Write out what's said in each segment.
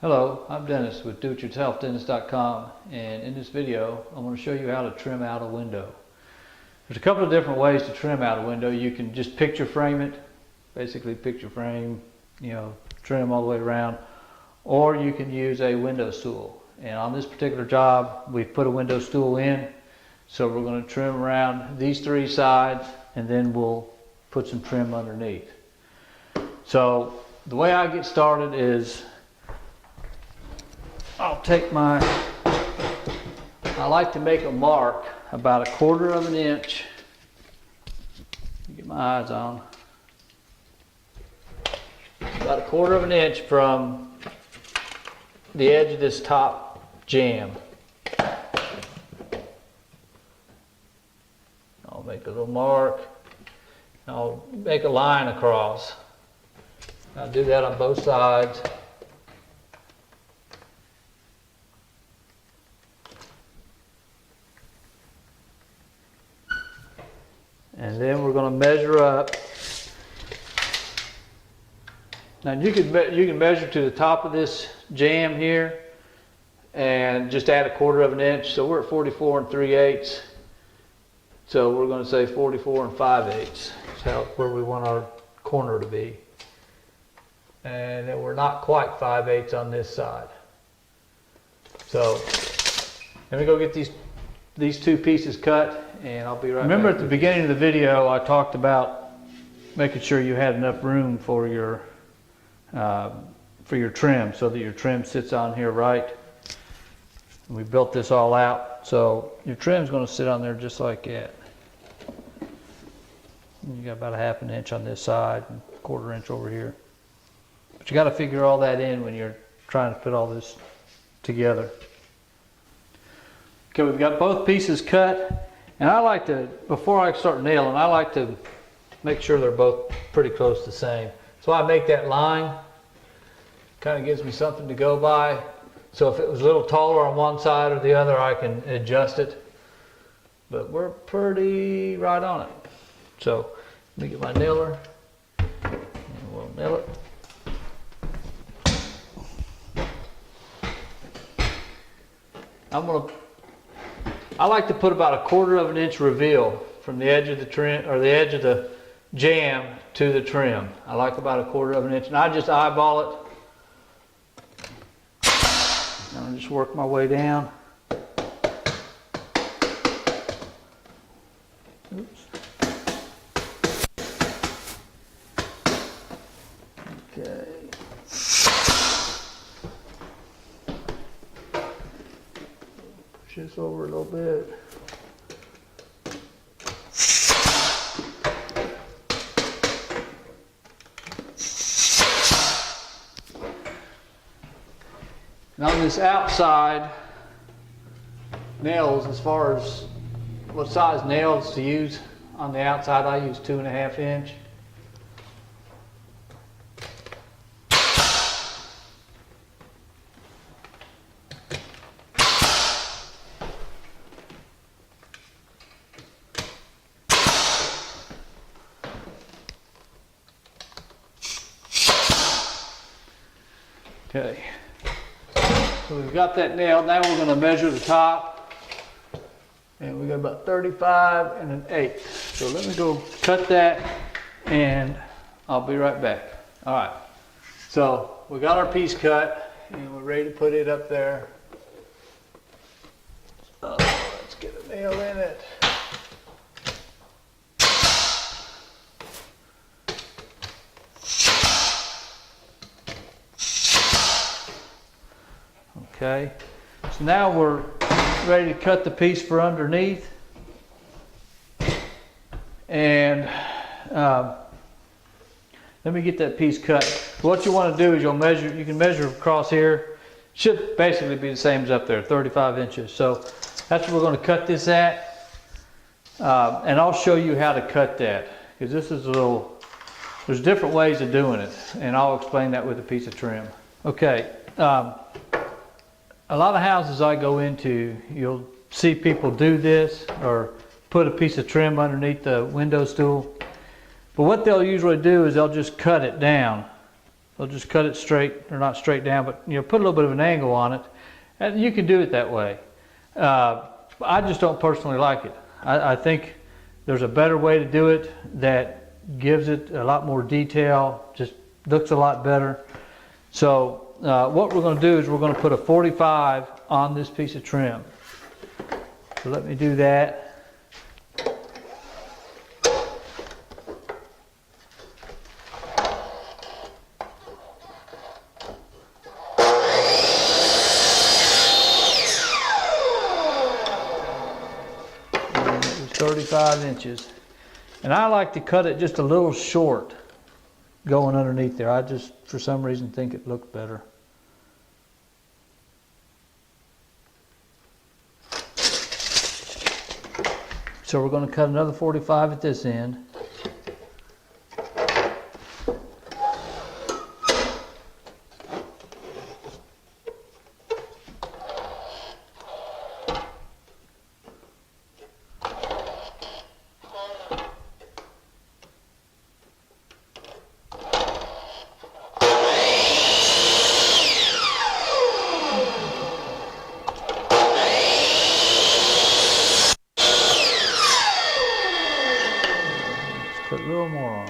Hello, I'm Dennis with doityourselfdennis.com, and in this video I'm going to show you how to trim out a window. There's a couple of different ways to trim out a window. You can just picture frame it, basically picture frame, trim all the way around, or you can use a window stool. And on this particular job we've put a window stool in, so we're going to trim around these three sides and then we'll put some trim underneath. So the way I get started is I like to make a mark about 1/4 of an inch. Get my eyes on. About 1/4 of an inch from the edge of this top jamb. I'll make a little mark. I'll make a line across. I'll do that on both sides. And then we're going to measure up. Now you can measure to the top of this jamb here and just add 1/4 of an inch. So we're at 44 3/8. So we're going to say 44 5/8. That's where we want our corner to be. And then we're not quite 5/8 on this side. So let me go get these two pieces cut, and I'll be right back. Remember at the beginning of the video I talked about making sure you had enough room for your trim, so that your trim sits on here right. And we built this all out, so your trim's going to sit on there just like that. And you got about 1/2 inch on this side and 1/4 inch over here. But you got to figure all that in when you're trying to put all this together. Okay, we've got both pieces cut, and I like to, before I start nailing, I like to make sure they're both pretty close to the same. So I make that line, kind of gives me something to go by. So if it was a little taller on one side or the other, I can adjust it. But we're pretty right on it. So let me get my nailer, and we'll nail it. I like to put about 1/4 of an inch reveal from the edge of the trim, or the edge of the jamb to the trim. I like about 1/4 of an inch, and I just eyeball it. And I'll just work my way down. Oops. Okay. Push this over a little bit. And on this outside nails, as far as what size nails to use on the outside, I use 2.5 inch. Okay, so we've got that nailed. Now we're going to measure the top, and we got about 35 1/8. So let me go cut that, and I'll be right back. All right, so we got our piece cut, and we're ready to put it up there. Let's get a nail in it. Okay, so now we're ready to cut the piece for underneath. And let me get that piece cut. What you want to do is you can measure across here. Should basically be the same as up there, 35 inches. So that's where we're going to cut this at. And I'll show you how to cut that, because this is there's different ways of doing it, and I'll explain that with a piece of trim. Okay. A lot of houses I go into, you'll see people do this or put a piece of trim underneath the window stool. But what they'll usually do is they'll just cut it down So just cut it straight, or not straight down, but put a little bit of an angle on it. And you can do it that way. I just don't personally like it. I think there's a better way to do it that gives it a lot more detail, just looks a lot better. So what we're going to do is we're going to put a 45 on this piece of trim. So let me do that. It was 35 inches. And I like to cut it just a little short going underneath there. I just, for some reason, think it looked better. So we're going to cut another 45 at this end. Put a little more on.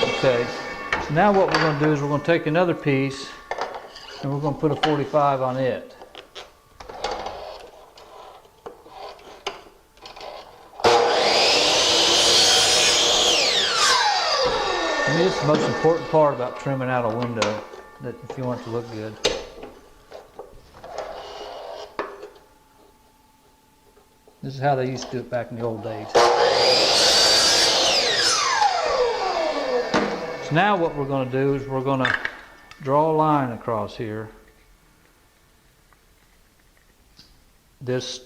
Okay, so now what we're going to do is we're going to take another piece and we're going to put a 45 on it. I mean, it's the most important part about trimming out a window, that if you want it to look good. This is how they used to do it back in the old days. So now what we're going to do is we're going to draw a line across here. This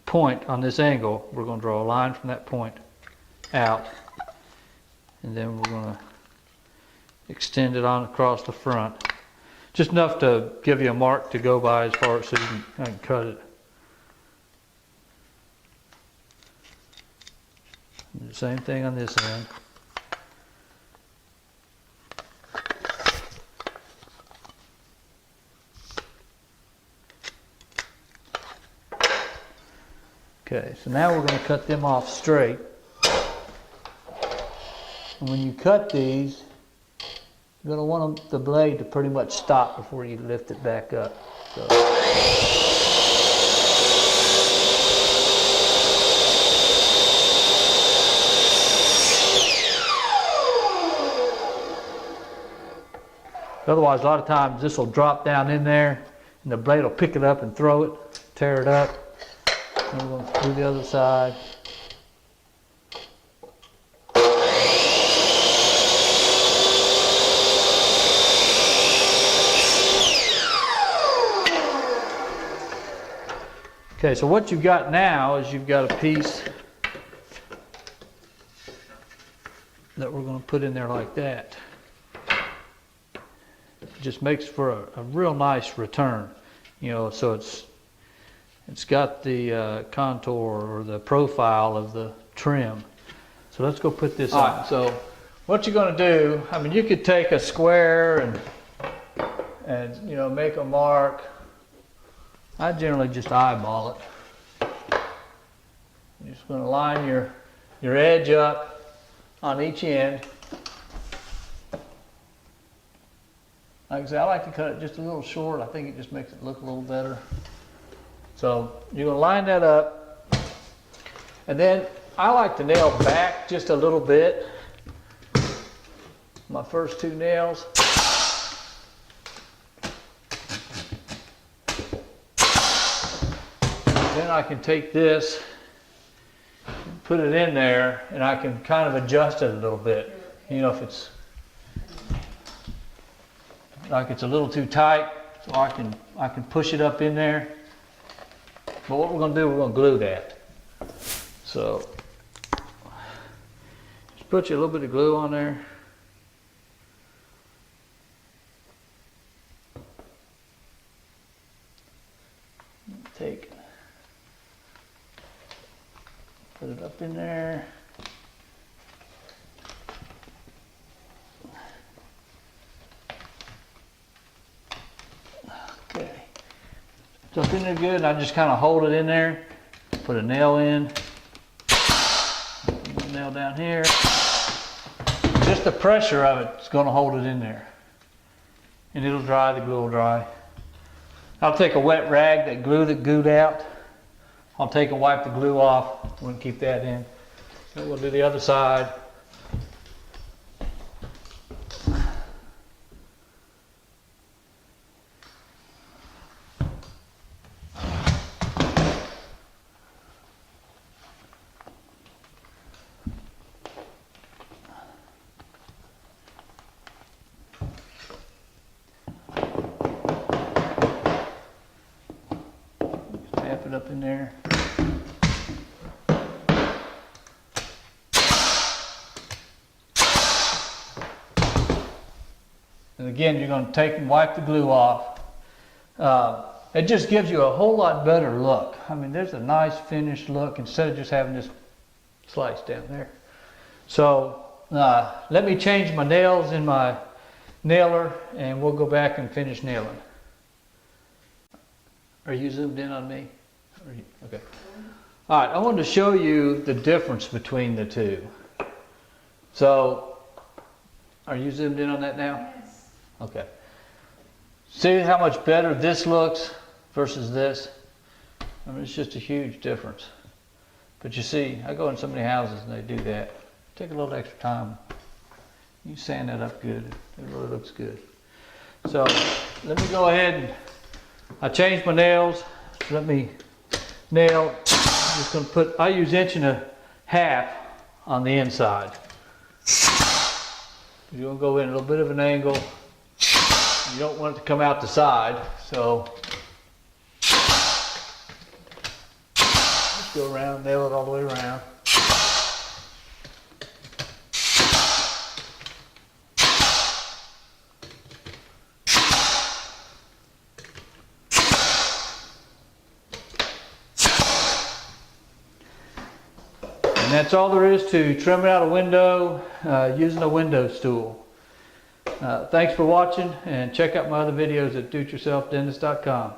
point on this angle, we're going to draw a line from that point out. And then we're going to extend it on across the front. Just enough to give you a mark to go by as far as so you can cut it. The same thing on this end. Okay, so now we're going to cut them off straight. And when you cut these, you're going to want the blade to pretty much stop before you lift it back up. So. Otherwise, a lot of times this will drop down in there and the blade will pick it up and throw it, tear it up. And we're going to do the other side. Okay, so what you've got now is you've got a piece that we're going to put in there like that. It just makes for a real nice return, so it's got the contour or the profile of the trim. So let's go put this on. So what you're going to do, I mean, you could take a square and make a mark. I generally just eyeball it. You're just going to line your edge up on each end. Like I said, I like to cut it just a little short. I think it just makes it look a little better. So you're going to line that up. And then I like to nail back just a little bit. My first two nails. Then I can take this, put it in there, and I can kind of adjust it a little bit. If it's like it's a little too tight, so I can push it up in there. But what we're going to do, we're going to glue that. So just put you a little bit of glue on there. Put it up in there. Okay. It's up in there good, and I just kind of hold it in there. Put a nail in. Put a nail down here. Just the pressure of it is going to hold it in there. And it'll dry, the glue will dry. I'll take a wet rag, that glue that gooed out. I'll take and wipe the glue off. We'll keep that in. Then we'll do the other side. Tap it up in there. And again, you're going to take and wipe the glue off. It just gives you a whole lot better look. I mean, there's a nice finished look instead of just having this slice down there. So let me change my nails in my nailer and we'll go back and finish nailing. Are you zoomed in on me? Okay. All right, I wanted to show you the difference between the two. So, are you zoomed in on that now? Yes. Okay. See how much better this looks versus this? I mean, it's just a huge difference. But you see, I go in so many houses and they do that. Take a little extra time. You sand that up good. It really looks good. So, let me go ahead and I changed my nails. Let me nail. I'm just going to put, I use 1.5 inches on the inside. You're going to go in a little bit of an angle. You don't want it to come out the side, so just go around, nail it all the way around. And that's all there is to trimming out a window using a window stool. Thanks for watching, and check out my other videos at doityourselfdennis.com.